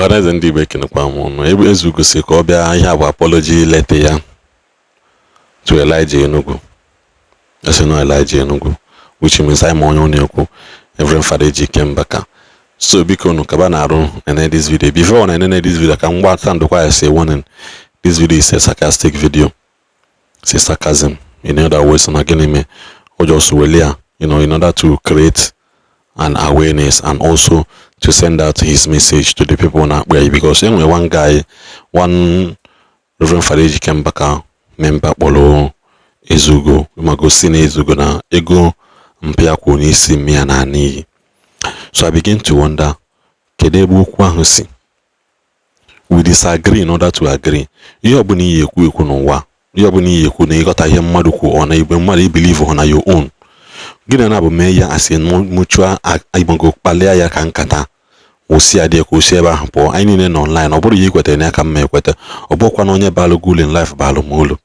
Ọhaneze ndị Igbo ekenekwa m ọnụ. Ezugo si ka ọ bịa ihe bụ apology letter ya to Elijah Enugu. That's no Elijah Enugu, which means I'm on Yoko, Reverend Father Ejike Mbaka. So biko no kaba na arụ ene this video. Before I end this video, I can watch and require say warning. This video is a sarcastic video. It's sarcasm. In other words, again me or just in order to create an awareness and also to send out his message to the people now, because anyway one guy, one Reverend Father Ejike Mbaka member bolo ezugo magosi na ezugo na ego mpia kwa n'isi mmia na anyi. So I begin to wonder, kedu ebe okwu ahụ si? We disagree in order to agree. Ihe ọbụla ihe ekwu n'ụwa, ihe ọbụla ihe ekwu na ịghọta ihe mmadụ kwu ọ na igbe mmadụ believe on your own. Gịnị na bụ mee ya asị mutual igbango kpalia ya ka nkata osi adị ka osi ebe ahụ pụọ. Anyị niile nọ online, ọ bụrụ ya ikweta na aka mma ekweta, ọ bụkwa na onye balụ goal in life balụ molo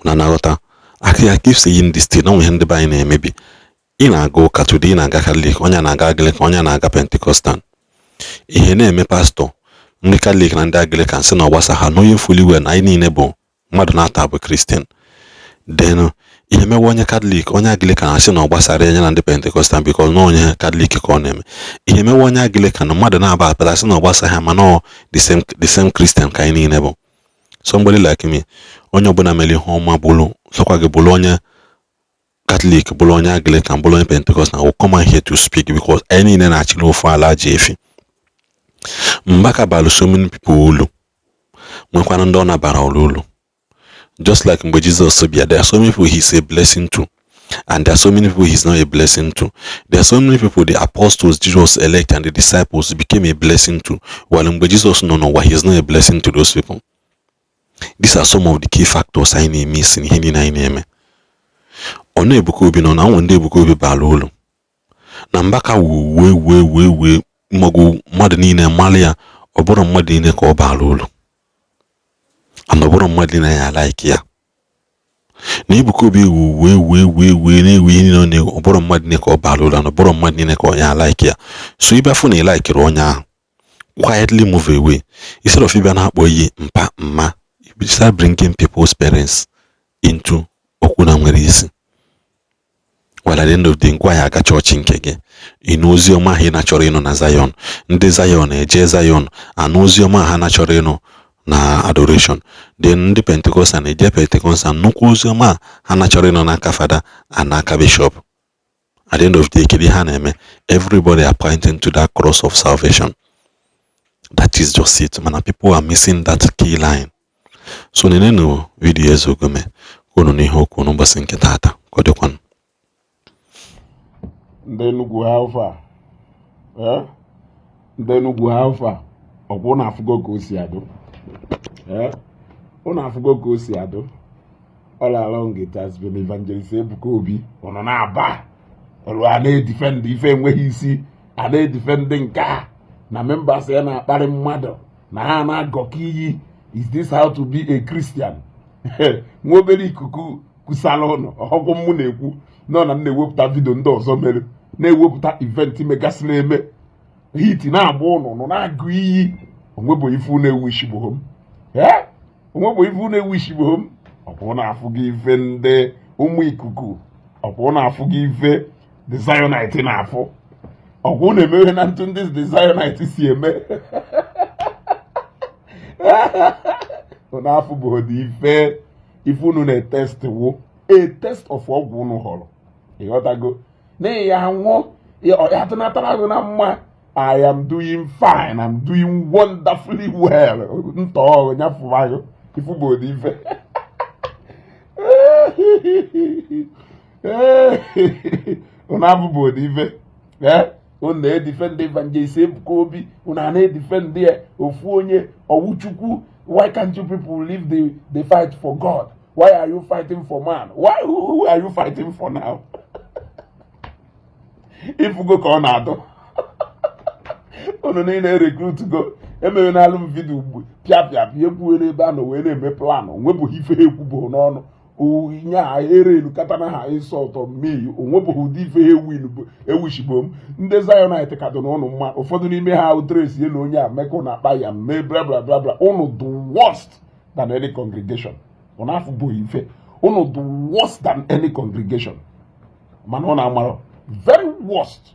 na naghọta. I keep saying this thing, na nwe ndị be anyị na-emebi. Ị na-aga ụka today, ị na-aga Catholic, onye na-aga Anglican, onye na-aga Pentecostal. Ihe na-eme pastor ndị Catholic na ndị Anglican sị na ọgbasa ha n'onye fully well na anyị niile bụ mmadụ na-ata bụ Christian. Then ihe mewe onye Catholic, onye Anglican asị na ọgbasara enye na ndị Pentecostal because na onye Catholic ka ọ na-eme. Ihe mewe onye Anglican na mmadụ na-aba apụta asị na ọgbasa ha mana the same Christian ka anyị niile bụ. Somebody like me, onye ọbụla mere ihe ọma bụrụ sọkwa gị bụrụ onye Catholic, bụrụ onye Anglican, bụrụ onye Pentecostal, will come here to speak because any niile na-achịrị ofu ala ji efi. Mbaka balụ so many people ulu, nwekwana ndị ọ nabara ulu. Just like mgbe Jesus bịa, there are so many people he's a blessing to, and there are so many people he's not a blessing to. There are so many people the apostles Jesus elect and the disciples became a blessing to, while mgbe Jesus no why he's not a blessing to those people. These are some of the key factors I need miss in hindi na ineme. Ono ebuka obi no na nwende ebuka obi bala ulu. Na Mbaka we mogu mmadụ niile mali ya, oboro mmadụ niile ka ọ bala ulu. And oboro mmadụ niile ya like ya. Na ebuka obi we na-ewe no ne oboro mmadụ niile ka ọ bala ulu, and oboro mmadụ niile ka ọ ya like ya. So ibe afọ na like onye ahụ, quietly move away. Instead of ibe na akpọ yi mpa mma, you start bringing people's parents into okuna nwere isi. Well, at the end of the day, ngwa ya aga church nke gị. Inu oziọma ha na chọrọ ịnụ na Zion. Ndị Zion eje Zion, and oziọma ha na chọrọ ịnụ na adoration. Then ndị Pentecostal eje Pentecostal, nnukwu oziọma ha na chọrọ ịnụ n'aka Fada and n'aka Bishop. At the end of the day, kedu ha na-eme? Everybody are pointing to that cross of salvation. That is just it, man. People are missing that key line. So nenenu video ezogome kono ni hoku no basinke tata kodekwan Ndenugwu alpha Ndenugwu alpha obuna afugo ka osi ado ona afugo ka osi ado. All along it has been evangelist Ebuka Obi ono na aba olu ana defend ife enweghị isi, ana defend nka na members ya na akpari mmadụ na ha na agọka iyi. Is this how to be a Christian? Nwobere ikuku kusala ọnụ ọgwụ mụ na-ekwu nọ na na-ewepụta video ndị ọzọ mere, na-ewepụta event megasịrị eme hit na-agba ụnụ na-agụ iyi. Onwebo ifu na-ewu ishigbo m, onwebo ifu na-ewu ishigbo m. Ọ bụ na afụ gị ife ndị ụmụ ikuku, ọ bụ na afụ gị ife the Zionite na-afụ, ọ bụ na-emewe na ntụ ndị the Zionite si eme. Onafu bụ dị ife unu na-etest wo a test of ọgwụ unu họrọ. Ịghọtago na ya nwụọ ya tụnatara gị na mma. I am doing fine, I'm doing wonderfully well. Ntọ nyafụwago ifu bụ dị ife. Onafu bụ dị ife. Unu na-edefend evangelist Ebuka Obi, unu na-edefend ofu onye Owuchukwu. Why can't you people leave the fight for God? Why are you fighting for man? Who are you fighting for now? If you go Conado, on recruit go, video, piap, you plan, when they me plan, when we hife no, nya ere elu katana ha InShot me onwebụghị ụdị ife ewuchibom ndị Zionite ka dị n'ụnụ mma ụfọdụ n'ime ha utresi na onye a mekọ na akpa ya mee bla bla bla bla ụnụ the worst than any congregation ụnụ afọ bụ ife ụnụ the worst than any congregation mana ọ na-amara very worst.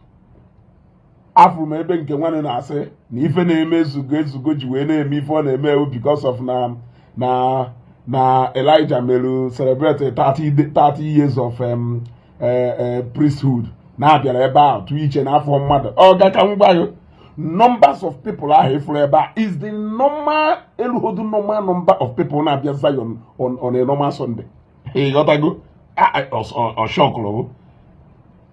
Afụrụ m ebe nke nwanne na-asị na ife na-eme ezugo ji wee na-eme ife ọ na-eme because of na Elijah melu celebrate 30 years of priesthood na-abịara ebe a tụ iche n'afọ mmadụ ọ ga ka mgbayo numbers of people ahụ ifuru ebe a is the normal eluhodu normal number of people na-abịa Zion on a normal Sunday. Ị ghọtago ọ shọkụrụ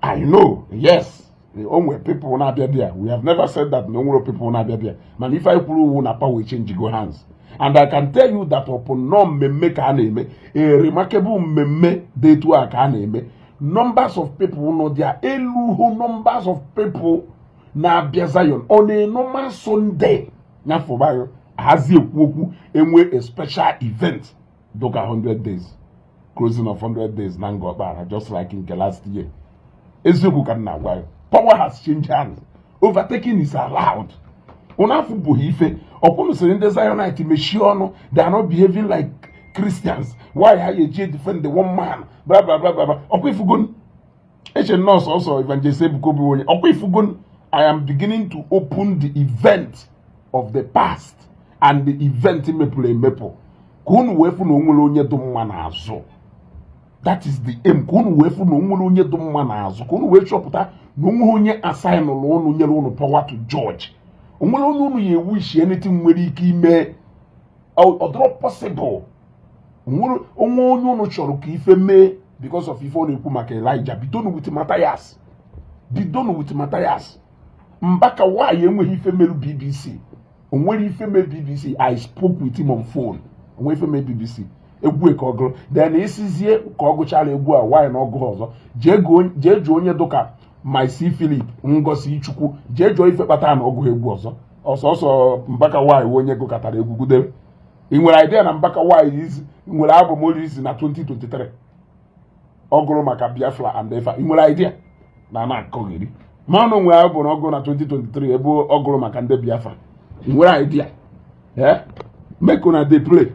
I know, yes. Only people na be there. We have never said that no more people na be there. Man, if I prove na power change go hands. And I can tell you that upon no meme ka na-eme, a remarkable meme day to a ka na-eme. Numbers of people know there. Eluho numbers of people na be Zion on a normal Sunday. Nya for bayo hazi okwu enwe a special event doka 100 days. Closing of 100 days na ngo bara just like in the last year. Eziokwu ka na agwa. Power has changed hands. Overtaking is allowed. Unafu buhi ife. Okunu se ndị Zionite meshi ọnụ. They are not behaving like Christians. Why are you defend the one man? Blah blah blah blah blah. Okwifugun. Eche nurse also Evangelist Bukobi Wonye. Okwifugun. I am beginning to open the event of the past and the event mepo. Kunu wefu no nwere onye dum mma n'azụ. That is the aim. Kunu wefu no nwere onye dum mma n'azụ. Kunu we chọpụta no onye assign ụlọ nyere unu power to judge. Onwere onye unu ya wish anything nwere ike ime odoro possible. Onwere onye unu chọrọ ka ife mee because of ife ọ na-ekwu maka Elijah. Bidonu with Matthias. Bidonu with Matthias. Mbaka why enweghị ife meru BBC. Onwere ife mee BBC. I spoke with him on phone. Onwere ife mee BBC. Egwu ka ọgụrụ. Then isizie ka ọ gụchara egwu a why na ọgụrụ ọzọ. Jee jụọ onye dụka my C Philip ngosi chukwu jee jụọ ife kpata na ọgụ egwu ọsọ Mbaka why onye gụkọtara egwu gude. Ị nwere idea na Mbaka why nwere album Olizi na 2023 ọgụrụ maka Biafra and Efa. Ị nwere idea na na-akọghịrị manụ nwere album ọgụrụ na 2023 ebe ọgụrụ maka ndị Biafra. Ị nwere idea make una dey play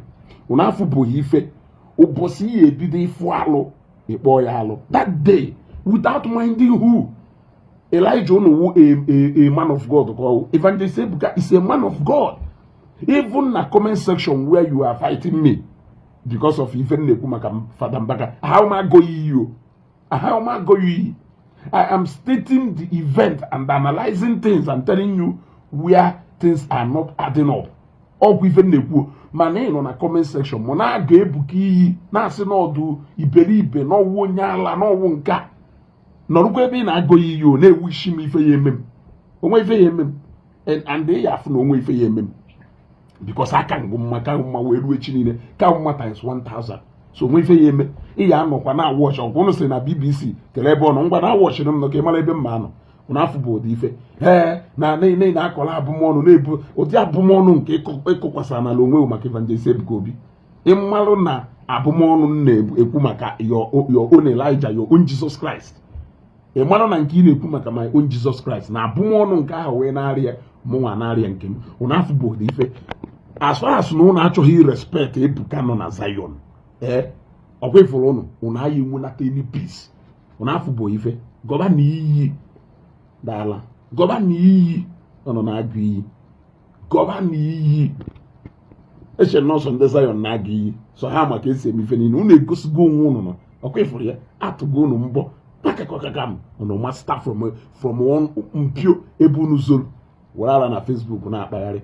una afụ bụ ife ụbọchị ihe ebido ifu alụ ịkpọ ya alụ that day without minding who. Elijah Onu a man of God. Evangelist Ebuka is a man of God. Even na comment section where you are fighting me because of even Nekumaka Father Mbaka. How am I going you? How am I going? I am stating the event and analyzing things and telling you where things are not adding up. Or even Neku. Mane on a comment section. Mona ga Ebuki na se no do iberibe no wonyala no wonka. Nọrụkwa ebe ị na-agụ iyo na-ewishi m ife ya emem onwe ife ya emem and they have no onwe ife ya emem because aka ngụ mma ka mma wee ruo echi niile ka mma times 1000 so onwe ife ya eme ị ya anọkwa na watch ọgwụ ụnụ sị na BBC kele ebe ọ nọ ngwa na watch m nọ ka ị mara ebe mma anọ ụnụ afụ bụ ụdị ife na akọla abụmọnụ na-ebu ụdị abụmọnụ nke ịkụkwasara n'ala onwe maka Evangelist Ebuka ịmalụ na abụmọnụ na-ekwu maka your own Elijah, your own Jesus Christ. A man na nke ị na-ekwu maka my own Jesus Christ na abụmọnụ nke ahụ wee na-arịa mụnwa na-arịa nke m ụnụ afụ bụ ụdị ife as far as na ụnụ achọghị respect Ebuka nọ na Zion ọkwa ifuru ụnụ anyị enwenata any peace ụnụ afụ bụ ife gọba na iyi dala gọba na iyi nọ na-agụ iyi gọba na iyi eche nọọsụ ndị Zion na-agụ iyi so ha maka esi eme ife niile ụnụ egosigo onwe ụnụ ọkwa ifuru ya atụgo ụnụ mbọ pakakakam ono master from one mpio ebe unu zoro wala na Facebook na-akpagharị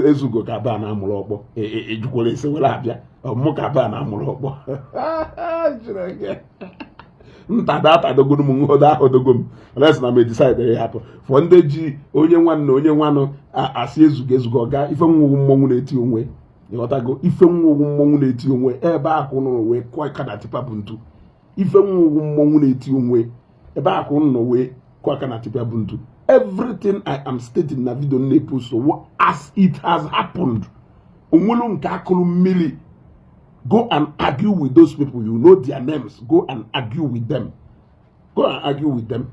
ezugo ka ba na amụrụ ọkpọ ejukwala ese wala abịa ọmụ ka ba na amụrụ ọkpọ nta data dogono m nhodo ahụ dogom les na me decide ya hapụ for ndị ji onye nwanụ asị ezugo ọga ife nwụgwụ mmọnwụ na-eti onwe ịghọtago ife nwụgwụ mmọnwụ na-eti onwe ebe akụ nọ wee kọ kada tipa bụ ntu ife nwụgwụ mmọnwụ na-eti onwe ebe akụ nọ wee kọ aka na tipa bụ ntu. Everything I am stating na video na-epost as it has happened onwelu nke akụrụ mmiri Go and argue with those people. You know their names. Go and argue with them. Go and argue with them.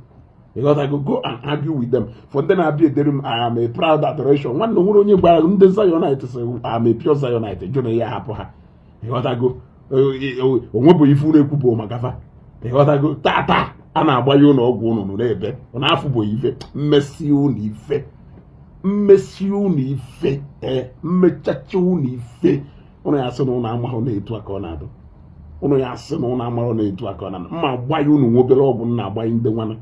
Because I go and argue with them. For then I'll be I am a proud adoration. One no one Zionite say I am a pure Zionite. You know ya hapo ha. Because I go onwebo ifu na ekubo magafa. Because I go tata ana agba yo na ogwu unu na ebe. Ona afubo ife. Mmesi unu ife. Mmesi unu ife. Mmechachi unu ife. Ono ya sị na unu amahụ na-etu aka ọ na-adụ. Ono ya sị na unu amahụ na-etu aka ọ na-adụ. Mma agba ya unu nwobere ọgwụ na agba ndị nwana.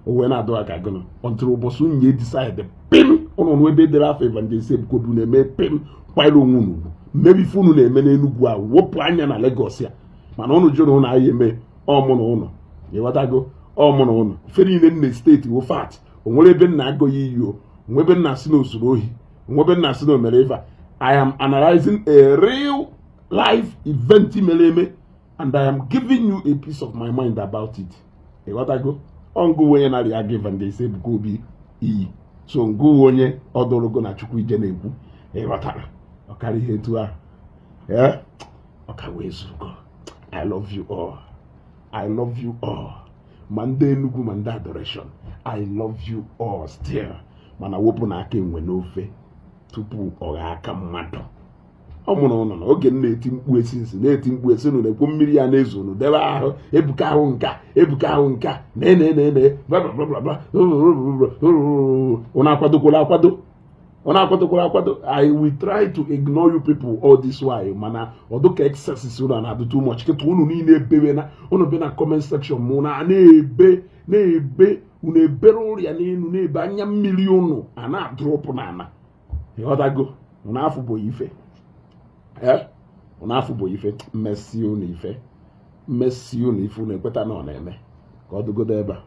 Owe na-adụ aka gụnụ. Until ụbọchị unyi decide pim unu nwe ebe dere afọ evangelist Ebuka Obi na-eme pim kwanyere onwe unu. Mmebi ife unu na-eme n'Enugu a wopụ anya na Lagos ya. Mana unu jụrụ unu ahịa eme ọmụ na unu. Ịghọtago ọmụ na unu. Ife niile nne steeti wo fat. O nwere ebe nna agụghị iyi o. Onwe ebe nna si na osuru ohi. Onwe ebe nna si na omere ife. I am analyzing a real life event meleme, and I am giving you a piece of my mind about it. What I go? On go when I give and they say go be e. So go onye odorogo na chukwu ije na-ekwu. What I carry here to her. Yeah? Okay, where's go? I love you all. I love you all. Mande Enugu manda adoration. I love you all still. Mana wopu na aka enwe n'ofe. Tupu ọ ga-aka mmadụ ọ mụrụ ụnụ na oge na-eti mkpu esi na-eti mkpu esi nụ na-ekwu mmiri ya na-ezo nụ debe ahụ ebuka ahụ nka na-ene blablabla ụna akwadokwala akwado. I will try to ignore you people all this while mana ọdụka excesses ụnụ na-adụ too much kịta ụnụ niile ebewe na ụnụ be na comment section mụ na-ebe unu ebere ụrịa n'elu na-ebe anya mmiri ụnụ a na-adrọpụ n'ala. Ịghọtago unu afụ bụ ife unu afụ bụ ife mmesi unu ife unu ekweta na ọ na-eme ka ọ dụgodo ebe a.